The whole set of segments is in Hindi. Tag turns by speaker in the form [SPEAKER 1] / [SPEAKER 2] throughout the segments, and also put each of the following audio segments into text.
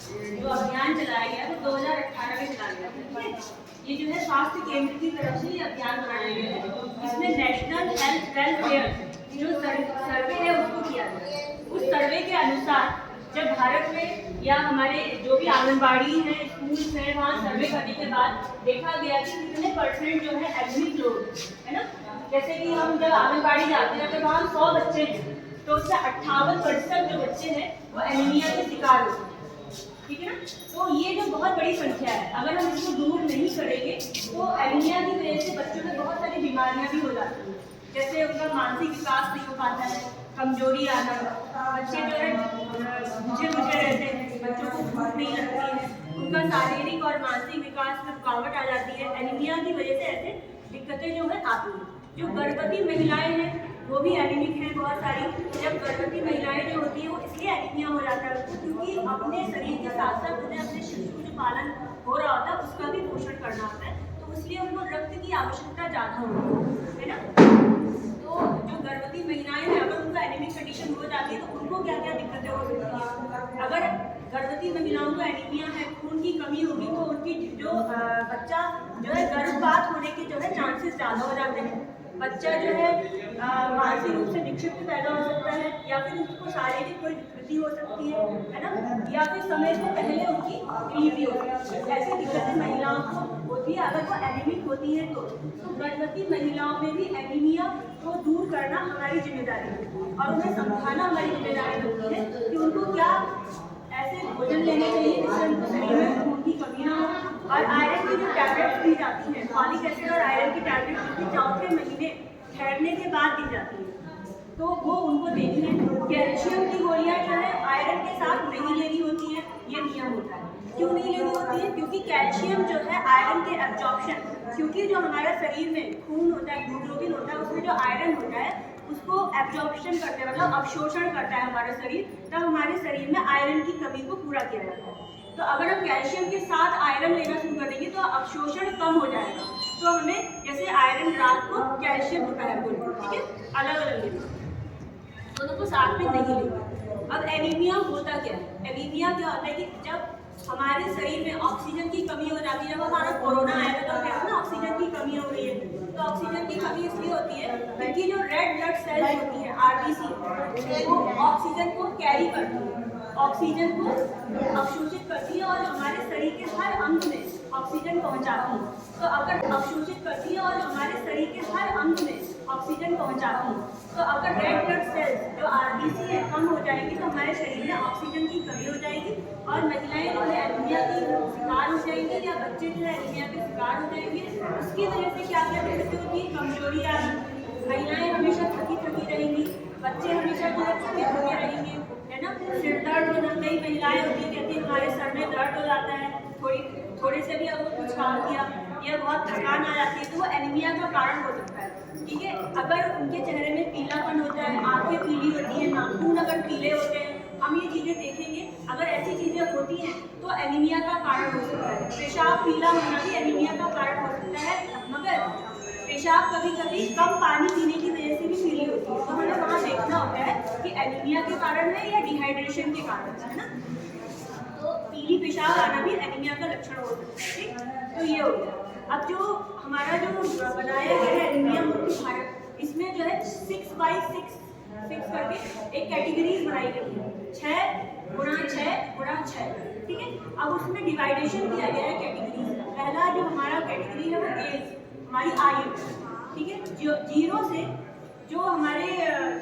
[SPEAKER 1] जो अभियान चलाया गया वो 2018 में चलाया गया, ठीक है। ये जो है स्वास्थ्य केंद्र की तरफ से ये अभियान बनाया गया है। इसमें नेशनल हेल्थ वेलफेयर जो सर्वे है उसको किया गया। उस सर्वे के अनुसार जब भारत में या हमारे जो भी आंगनबाड़ी है, स्कूल है, वहाँ सर्वे करने के बाद देखा गया कि कितने परसेंट जो है एनीमिक लोग है ना। जैसे कि हम जब आंगनबाड़ी जाते हैं तो वहाँ 100 बच्चे हैं तो उससे 58% जो बच्चे हैं वो एनीमिया के शिकार होते हैं, ठीक है ना। तो ये जो बहुत बड़ी संख्या है, अगर हम इसको दूर नहीं करेंगे तो एनीमिया की वजह से बच्चों में बहुत सारी बीमारियां भी हो जाती हैं। जैसे उनका मानसिक विकास नहीं हो पाता है, कमजोरी आना, बच्चे जो है बुझे रहते हैं, बच्चों को भूख नहीं लगती है, उनका शारीरिक और मानसिक विकास में रुकावट आ जाती है। एनीमिया की वजह से ऐसे दिक्कतें जो है आती हैं। जो गर्भवती महिलाएं हैं वो भी एनीमिक हैं बहुत सारी। जब गर्भवती महिलाएं जो होती हैं वो इसलिए एनीमिया हो जाता है क्योंकि अपने शरीर के साथ साथ उन्हें अपने शिशु जो पालन हो रहा होता है उसका भी पोषण करना होता है, तो इसलिए उनको रक्त की आवश्यकता ज़्यादा होती है ना। तो जो गर्भवती महिलाएं हैं अगर उनका एनीमिक कंडीशन हो जाती है तो उनको क्या क्या दिक्कतें हो सकती हैं। अगर गर्भवती महिलाओं को एनीमिया है, खून की कमी होगी तो उनकी जो बच्चा जो है गर्भपात होने के जो है चांसेस ज़्यादा हो जाते हैं। बच्चा जो है मानसिक रूप से विक्षिप्त पैदा हो सकता है या फिर उसको शारीरिक कोई विकृति हो सकती है ना, या फिर समय से पहले उनकी डिलीवरी हो सकती है। ऐसी दिक्कतें महिलाओं को होती है अगर वो एनीमिक होती है तो गर्भवती महिलाओं में भी एनीमिया को दूर करना हमारी जिम्मेदारी है और उन्हें समझाना हमारी जिम्मेदारी होती है कि उनको क्या ऐसे भोजन लेने चाहिए जिससे उनको शरीर में खून की कमी ना हो। और आयरन की जो टैबलेट्स दी जाती हैं, फॉलिक एसिड और आयरन की टैबलेट्स जो कि 4थे महीने ठहरने के बाद दी जाती है तो वो उनको देनी है। कैल्शियम की गोलियां जो है आयरन के साथ नहीं लेनी होती है, ये नियम होता है। क्यों नहीं लेनी होती है? क्योंकि कैल्शियम जो है आयरन के एब्जॉर्प्शन, क्योंकि जो हमारा शरीर में खून होता है, हीमोग्लोबिन होता है, उसमें जो आयरन होता है उसको एब्जॉर्प्शन करते हैं, मतलब अवशोषण करता है हमारा शरीर, तब हमारे शरीर में आयरन की कमी को पूरा किया जाता है। तो अगर हम कैल्शियम के साथ आयरन लेना शुरू कर देंगे तो अवशोषण कम हो जाएगा। तो हमें जैसे आयरन रात को, कैल्शियम दोपहर को, ठीक है, अलग अलग लेना, दोनों को साथ में नहीं लेना। अब एनीमिया होता क्या है? एनीमिया क्या होता है कि जब हमारे शरीर में ऑक्सीजन की कमी हो जाती है। जब हमारा कोरोना आया था तो कहते हैं ना ऑक्सीजन की कमी हो रही है, तो ऑक्सीजन की कमी इसलिए होती है क्योंकि जो रेड ब्लड सेल्स होती है आरबीसी वो ऑक्सीजन को कैरी करती है, ऑक्सीजन को अवशोषित करती है और हमारे शरीर के हर अंग में ऑक्सीजन पहुंचाती है। तो अगर अवशोषित करती है और हमारे शरीर के हर अंग में ऑक्सीजन पहुंचाती है, तो अगर रेड ब्लड सेल्स जो आरबीसी है कम हो जाएगी तो हमारे शरीर में ऑक्सीजन की कमी हो जाएगी और महिलाएं जो है एनीमिया की शिकार हो जाएंगी या बच्चे जो है एनीमिया के शिकार हो जाएंगे। उसकी वजह से क्या क्या दिक्कतें होती है? कमजोरी आएगी, महिलाएं हमेशा थकी थकी रहेंगी, बच्चे हमेशा जो है थके थके रहेंगे, है ना। सिर दर्द हो जाता है, महिलाएं होती है कहती है हमारे सर में दर्द हो जाता है, थोड़े से भी अगर कुछ खा लिया या बहुत थकान आ जाती है तो वो एनीमिया का कारण हो सकता है, ठीक है। अगर उनके चेहरे में पीलापन होता है, आंखें पीली होती है, नाखून अगर पीले होते हैं, हम ये चीज़ें देखेंगे। अगर ऐसी चीज़ें होती हैं तो एनीमिया का कारण हो सकता है। पेशाब पीला होना भी एनीमिया का कारण हो सकता है, मगर पेशाब कभी कभी कम पानी पीने की वजह से भी पीली होती है, तो हमें वहाँ देखना होता है कि एनीमिया के कारण है या डिहाइड्रेशन के कारण है ना। तो पीली पेशाब आना भी एनीमिया का लक्षण हो सकता है, ठीक। तो ये हो गया। अब जो हमारा जो बनाया गया है एनीमिया मुक्त भारत, इसमें जो है 6x6 करके एक कैटेगरीज बनाई गई है, 6x6x6, ठीक है। अब उसमें डिवाइडेशन किया गया है कैटेगरीज। पहला जो हमारा कैटेगरी है वो एज, हमारी आयु, ठीक है। 0 से जो हमारे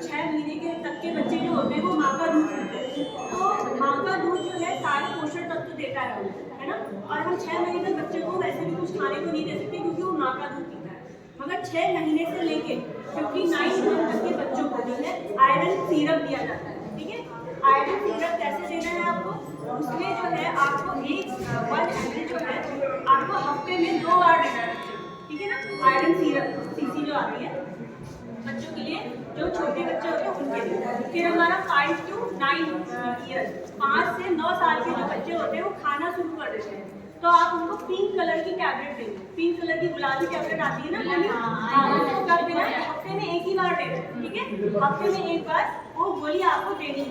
[SPEAKER 1] 6 महीने के तक के बच्चे जो होते हैं वो माँ का दूध पीते हैं, तो माँ का दूध जो है सारे पोषण तत्व देता है ना। और हम 6 महीने तक बच्चे को वैसे भी कुछ खाने को नहीं दे सकते क्योंकि वो माँ का दूध पीता है, मगर 6 महीने से लेके 59 मंथ तक के बच्चों को जो है आयरन सिरप दिया जाता है, ठीक है। आयरन सिरप कैसे देना है आपको? उसमें जो है आपको एक 1 ml जो है आपको हफ्ते में 2 बार देना है, ठीक है ना। आयरन सिरप सीसी जो आती है बच्चों के लिए, जो छोटे बच्चे होते हैं उनके लिए। फिर हमारा 5 to 9 ईयर्स, 5 से 9 साल के जो बच्चे होते हैं वो खाना शुरू कर देते हैं, तो आप उनको पिंक कलर की टैबलेट देंगे। पिंक कलर की गुलाबी टैबलेट आती है ना, उसका बिना हफ्ते में एक ही बार देना है, ठीक है। हफ्ते में एक बार वो गोली आपको देनी है।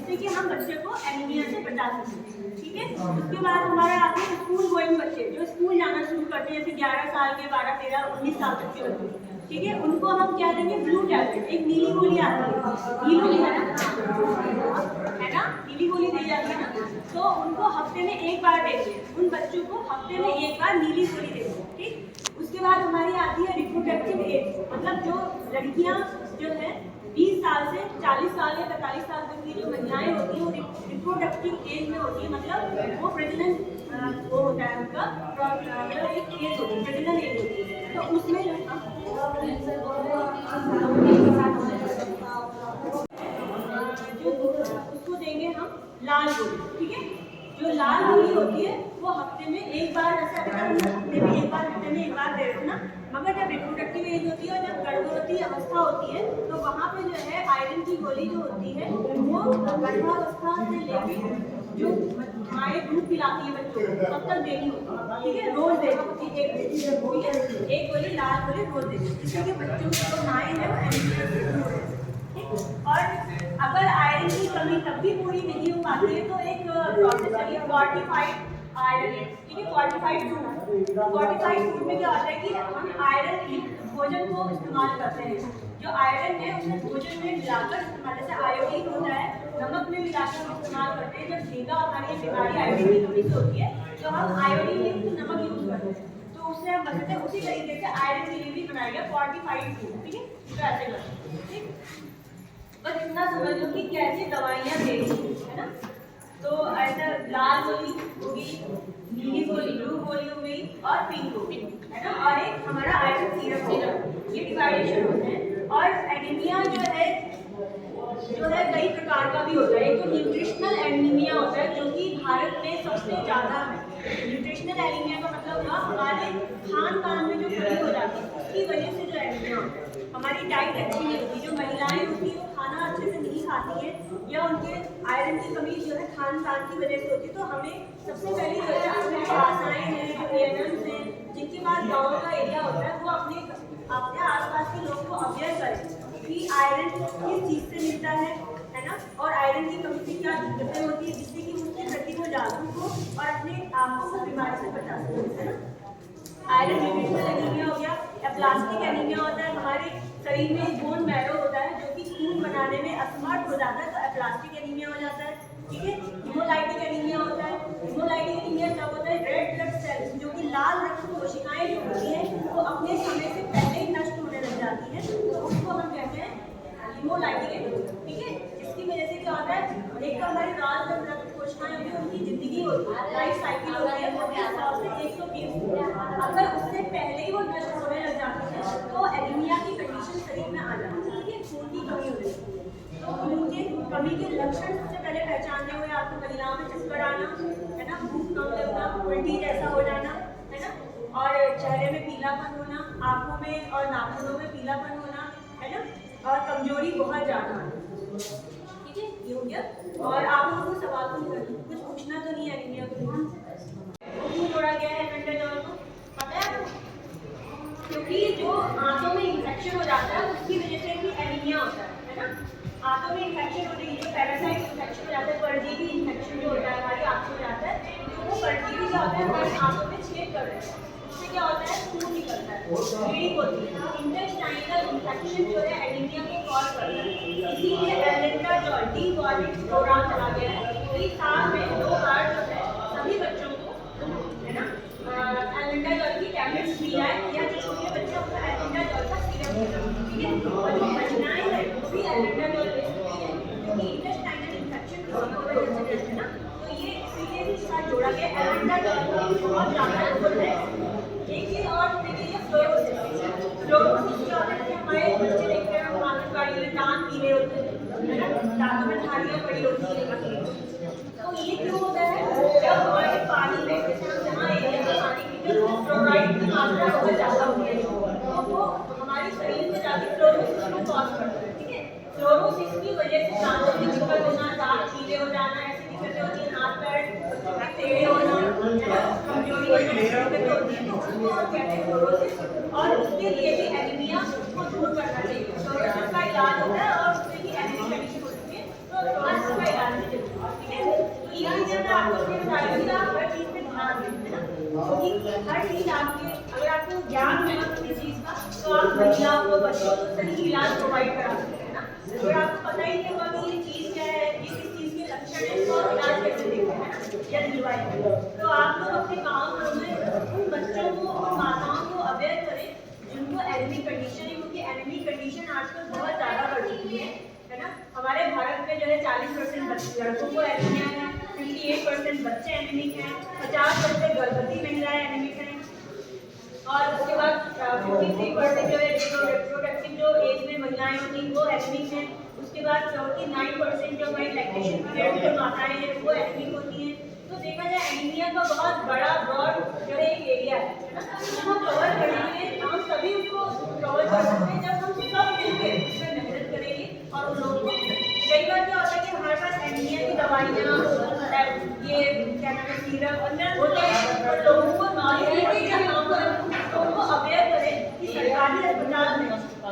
[SPEAKER 1] जिससे कि हम बच्चे को एनीमिया से बचा सकें। ठीक है, उसके बाद हमारे आते हैं स्कूल गोइंग बच्चे जो स्कूल जाना शुरू करते हैं, जैसे 11 साल के, 12, 13, 19 साल तक के बच्चे। ठीक है, उनको हम क्या देंगे, ब्लू टैबलेट, एक नीली गोली आती है, नीली है ना, नीली गोली दी जाती है ना, तो उनको हफ्ते में एक बार देंगे, उन बच्चों को हफ्ते में एक बार नीली गोली देंगे। ठीक, उसके बाद हमारी आती है रिप्रोडक्टिव एज, मतलब जो लड़कियां जो है 20 साल से 40 साल या 45 साल तक की जो महिलाएं होती हैं वो रिप्रोडक्टिव एज में होती है, मतलब वो प्रजनन वो होता है उनका, मतलब एक एज होती है, प्रजनन एज होती है, तो उसमें जो उसको देंगे हम लाल गोली। ठीक है, जो लाल गोली होती है वो हफ्ते में एक बार, जैसे हफ्ते में एक बार दे रहे हो ना, मगर जब रिप्रोडक्टिव एज होती है और जब गर्भवती अवस्था होती है तो वहाँ पे जो है आयरन की गोली जो होती है वो गर्भावस्था से लेकर जो माएँ दूध पिलाती है बच्चों को तब तक देनी होती है। ठीक है, रोज देनी होती है, एक गोली लाल गोली रोज देनी, जिससे कि बच्चों की जो माएँ हैं वो एनीमिया से दूर है। और अगर आयरन की कमी तब भी पूरी नहीं हो पाती है तो एक प्रोसेस है फोर्टिफाइड आयरन। ठीक है, फोर्टिफाइड फूड में क्या होता है कि हम आयरन युक्त भोजन को इस्तेमाल करते हैं, जो आयरन है उसे भोजन में मिलाकर इस्तेमाल, जैसे आयोडीन होता है नमक में मिलाकर इस्तेमाल करते हैं, जब झींगा हमारी बीमारी आयोडीन की कमी से होती है तो हम आयोडीन युक्त नमक यूज करते हैं, तो उससे हम बचते हैं। उसी तरीके से आयरन के लिए भी बनाया गया फोर्टिफाइड फूड। ठीक है, तो ऐसे करते हैं। ठीक, बस इतना समझ लो कि कैसी दवाइयाँ देनी है ना, तो ऐसा लाल गोली हो गई, नीली गोली, ब्लू गोली हो गई और पिंक हो गई, है ना, और एक हमारा आयरन सीरप होगा, ये डिवाइडेशन होते हैं। और एनीमिया जो है कई प्रकार का भी होता है, एक तो न्यूट्रिशनल एनीमिया होता है जो कि भारत में सबसे ज़्यादा है। न्यूट्रिशनल एनीमिया का मतलब हुआ हमारे खान पान में जो कमी हो जाती है उसकी वजह से जो एनीमिया होता है, हमारी डाइट अच्छी नहीं होती, जो महिलाएं होती हैं वो खाना अच्छे से नहीं खाती है या उनके आयरन की कमी जो है खान पान की वजह से होती है। तो हमें सबसे पहले जो है अपने जो आशाएं हैं, जो पेरेंट्स हैं, जिनके पास गाँव का एरिया होता है, वो अपने आसपास के लोग को अवेयर करें कि आयरन किस चीज़ से मिलता है ना, और आयरन की कमी से क्या दिक्कतें होती है, जिससे कि उसके प्रति वो जागरूक हो और अपने आप को बीमारी से बचा सके, है ना। आयरन न्यूट्रिशनल एनीमिया हो गया, या प्लास्टिक एनीमिया होता है, हमारे शरीर में बोन मैरो होता है जो कि खून बनाने में असमर्थ हो जाता है, तो प्लास्टिक एनीमिया हो जाता है। ठीक है, हीमोलाइटिक एनीमिया होता है, हीमोलाइटिक एनीमिया कब होता है, रेड ब्लड सेल्स जो कि लाल रक्त कोशिकाएं जो होती हैं वो अपने समय से पहले ही नष्ट होने लग जाती हैं, तो उसको हम कहते हैं हीमोलाइटिक एनीमिया। ठीक है, इसकी वजह से क्या होता है, एक तो हमारी लाल रक्त कोशिकाएं होती है, उनकी जिंदगी होती है, लाइफ साइकिल होती है, वो 100 से 120, अगर उससे पहले ही वो नष्ट होने लग जाती है तो एनीमिया की कंडीशन शरीर में आ जाती है। ठीक है, खून की कमी हो जाती है, तो खून की कमी के लक्षण सबसे पहले पहचानने हुए आपको महिलाओं में चक्कर आना, है ना, भूख कम लगना, उल्टी जैसा हो जाना, है ना, और चेहरे में पीलापन होना, आंखों में और नाखूनों में पीलापन होना, है ना, और कमजोरी बहुत ज़्यादा। ठीक है, ये हो गया। और आप लोगों को सवाल तो कुछ पूछना तो नहीं है एनीमिया को, क्यों जोड़ा गया है एल्बेंडाजोल को, पता है आपको? क्योंकि जो आंतों में इंफेक्शन हो जाता है उसकी वजह से भी एनीमिया होता है ना, आंतों में इंफेक्शन होने की जो पैरासाइट इंफेक्शन हो जाता है, परजीवी इंफेक्शन जो होता है हमारी आंखों में जाता है, तो वो परजीवी क्या होता है हमारी आंखों में छेद कर देता है, उससे क्या होता है खून निकलता है, ब्लीडिंग होती है, तो इंटेस्टाइनल इंफेक्शन जो है एनीमिया को कॉज करता है। इसीलिए एल्बेंडाजोल डी वार्निंग प्रोग्राम चला गया है कि साल में 2 बार जो है सभी बच्चों को, है ना, एल्बेंडाजोल की टैबलेट्स दी जाए, या जो छोटे बच्चे उनको एल्बेंडाजोल का सीरप दिया जाए। ठीक है, और जो महिलाएं हैं वो भी एल्बेंडाजोल ले सकती है, क्योंकि इंटेस्टाइनल इंफेक्शन की वजह से रहते हैं ना, तो ये इसीलिए भी साथ जोड़ा गया। एल्बेंडाजोल बहुत ज़्यादा गुड है। एक चीज़ और देखिए, ये फ्लोरोसिस क्या होता है कि हमारे बच्चे देखते हैं आंगनबाड़ी में दांत पीले होते हैं, है ना, दांतों में धारियाँ पड़ी होती है, तो ये क्यों होता है, जब हमारे पानी में जैसे हम जहाँ एरिया में पानी पीते हैं तो फ्लोराइड की मात्रा बहुत ज़्यादा होती है, तो वो हमारे शरीर में जाके फ्लोरोसिस को कॉज करता है। ठीक है, फ्लोरोसिस की वजह से दांतों की दिक्कत होना, दांत पीले हो जाना, ऐसी दिक्कतें होती हैं, हाथ पैर टेढ़े होना, कमजोरी होती है, तो उसको कहते हैं फ्लोरोसिस, और उसके लिए भी एनीमिया को दूर करना चाहिए। फ्लोरोसिस का इलाज होता है और उसमें भी एनीमिया कंडीशन होती है, तो तो स्वास्थ्य का इलाज भी जरूरी है, ठीक है। तो ये चीजें मैं आपको इसलिए बता रही हूँ कि आप हर चीज पे ध्यान दें, है ना, क्योंकि हर चीज आपके, अगर आपको ज्ञान होगा किसी चीज का तो आप महिलाओं को, बच्चों को सही इलाज प्रोवाइड करा सकते हैं ना। अगर आपको पता ही नहीं होगा कि ये चीज क्या है, ये किस चीज के लक्षण है, तो आप इलाज कैसे देंगे, है ना, या दिलवाएंगे। तो आप लोग अपने गाँव घरों में उन बच्चों को और माताओं को अवेयर करें जिनको एनीमिक कंडीशन है, क्योंकि एनीमिक कंडीशन आजकल बहुत ज्यादा बढ़ चुकी है ना। हमारे भारत में जो है 40% लड़कों को एनीमिया है, 58% बच्चे एनीमिक हैं, 50% गर्भवती महिलाएं एनीमिक हैं, और उसके बाद 53% जो है रिप्रोडक्टिव जो एज में महिलाएं होती हैं वो एनीमिक हैं। उसके बाद 49% जो हमारी लैक्टेशन पीरियड जो माताएं हैं वो एनीमिक होती हैं। तो देखा जाए एनीमिया का बहुत बड़ा ब्रॉड जो है एक एरिया है ना, उसको कवर करने के लिए हम सभी उसको कवर कर सकते हैं जब हम सब मिलकर उसमें मेहनत करेंगे। और उन लोगों को कई बार क्या होता है कि हमारे पास एनीमिया की दवाइयाँ, ये क्या नाम है, सीरप होते हैं, और लोगों को नॉलेज नहीं है, तो उनको अवेयर करें कि सरकारी अस्पताल में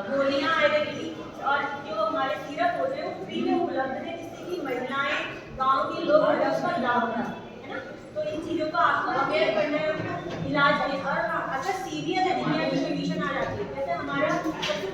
[SPEAKER 1] गोलियां आयुर्वेद की और जो हमारे सिरप होते हैं वो फ्री में उपलब्ध है, जिससे कि महिलाएं, गांव के लोग उसका लाभ उठाएं, है ना। तो इन चीजों का आपको अवेयर करना है, इलाज है। और अगर सीरियस एनीमिया की कंडीशन आ जाती है, जैसे हमारा